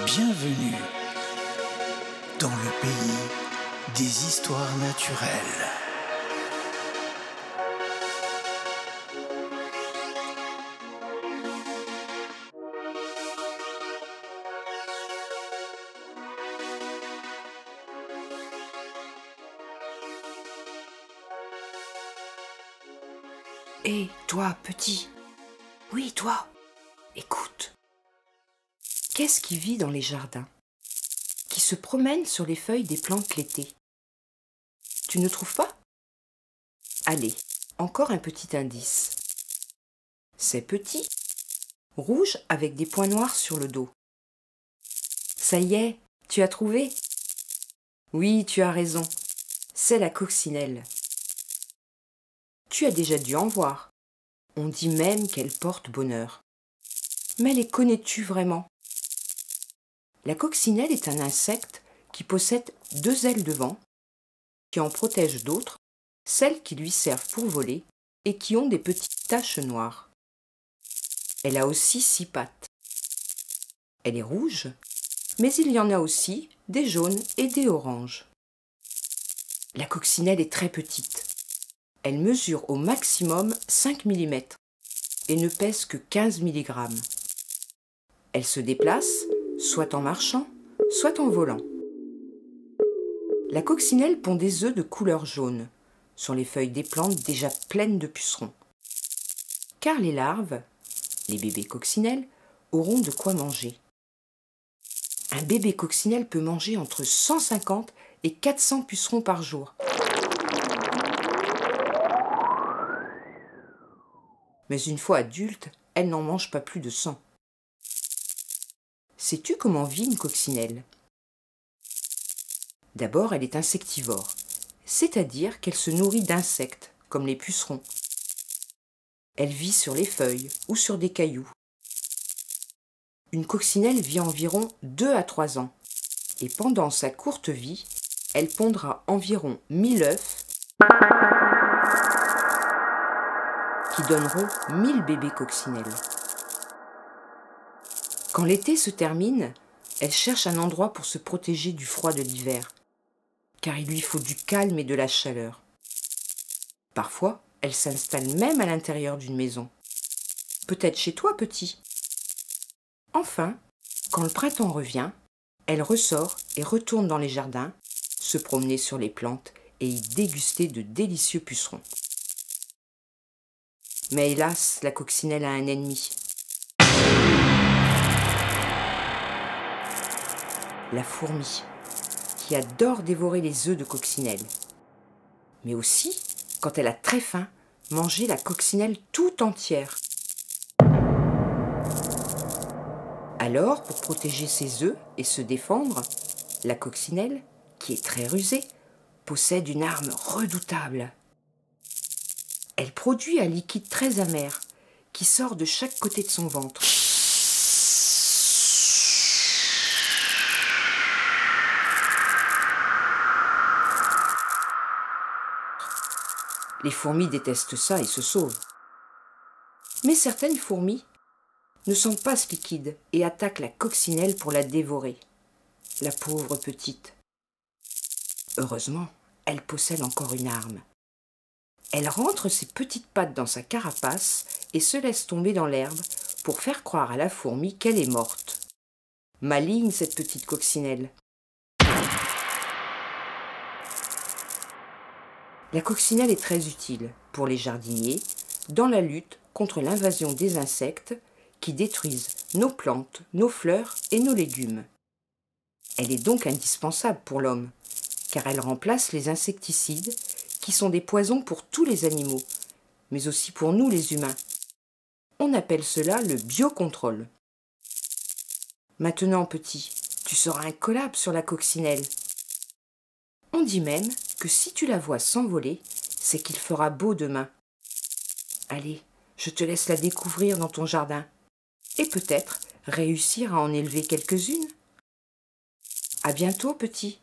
Bienvenue dans le pays des histoires naturelles. Hé, toi, petit. Oui, toi. Écoute. Qu'est-ce qui vit dans les jardins, qui se promène sur les feuilles des plantes l'été? Tu ne trouves pas? Allez, encore un petit indice. C'est petit, rouge avec des points noirs sur le dos. Ça y est, tu as trouvé? Oui, tu as raison. C'est la coccinelle. Tu as déjà dû en voir. On dit même qu'elle porte bonheur. Mais les connais-tu vraiment? La coccinelle est un insecte qui possède 2 ailes devant, qui en protègent d'autres, celles qui lui servent pour voler et qui ont des petites taches noires. Elle a aussi 6 pattes. Elle est rouge, mais il y en a aussi des jaunes et des oranges. La coccinelle est très petite. Elle mesure au maximum 5 mm et ne pèse que 15 mg. Elle se déplace soit en marchant, soit en volant. La coccinelle pond des œufs de couleur jaune sur les feuilles des plantes déjà pleines de pucerons. Car les larves, les bébés coccinelles, auront de quoi manger. Un bébé coccinelle peut manger entre 150 et 400 pucerons par jour. Mais une fois adulte, elle n'en mange pas plus de 100. Sais-tu comment vit une coccinelle? D'abord, elle est insectivore, c'est-à-dire qu'elle se nourrit d'insectes, comme les pucerons. Elle vit sur les feuilles ou sur des cailloux. Une coccinelle vit environ 2 à 3 ans, et pendant sa courte vie, elle pondra environ 1000 œufs qui donneront 1000 bébés coccinelles. Quand l'été se termine, elle cherche un endroit pour se protéger du froid de l'hiver, car il lui faut du calme et de la chaleur. Parfois, elle s'installe même à l'intérieur d'une maison. Peut-être chez toi, petit. Enfin, quand le printemps revient, elle ressort et retourne dans les jardins, se promener sur les plantes et y déguster de délicieux pucerons. Mais hélas, la coccinelle a un ennemi. La fourmi, qui adore dévorer les œufs de coccinelle. Mais aussi, quand elle a très faim, manger la coccinelle tout entière. Alors, pour protéger ses œufs et se défendre, la coccinelle, qui est très rusée, possède une arme redoutable. Elle produit un liquide très amer qui sort de chaque côté de son ventre. Les fourmis détestent ça et se sauvent. Mais certaines fourmis ne sentent pas ce liquide et attaquent la coccinelle pour la dévorer. La pauvre petite. Heureusement, elle possède encore une arme. Elle rentre ses petites pattes dans sa carapace et se laisse tomber dans l'herbe pour faire croire à la fourmi qu'elle est morte. Maligne cette petite coccinelle. La coccinelle est très utile pour les jardiniers dans la lutte contre l'invasion des insectes qui détruisent nos plantes, nos fleurs et nos légumes. Elle est donc indispensable pour l'homme, car elle remplace les insecticides qui sont des poisons pour tous les animaux, mais aussi pour nous les humains. On appelle cela le biocontrôle. Maintenant, petit, tu seras incollable sur la coccinelle. On dit même que si tu la vois s'envoler, c'est qu'il fera beau demain. Allez, je te laisse la découvrir dans ton jardin et peut-être réussir à en élever quelques-unes. À bientôt, petit.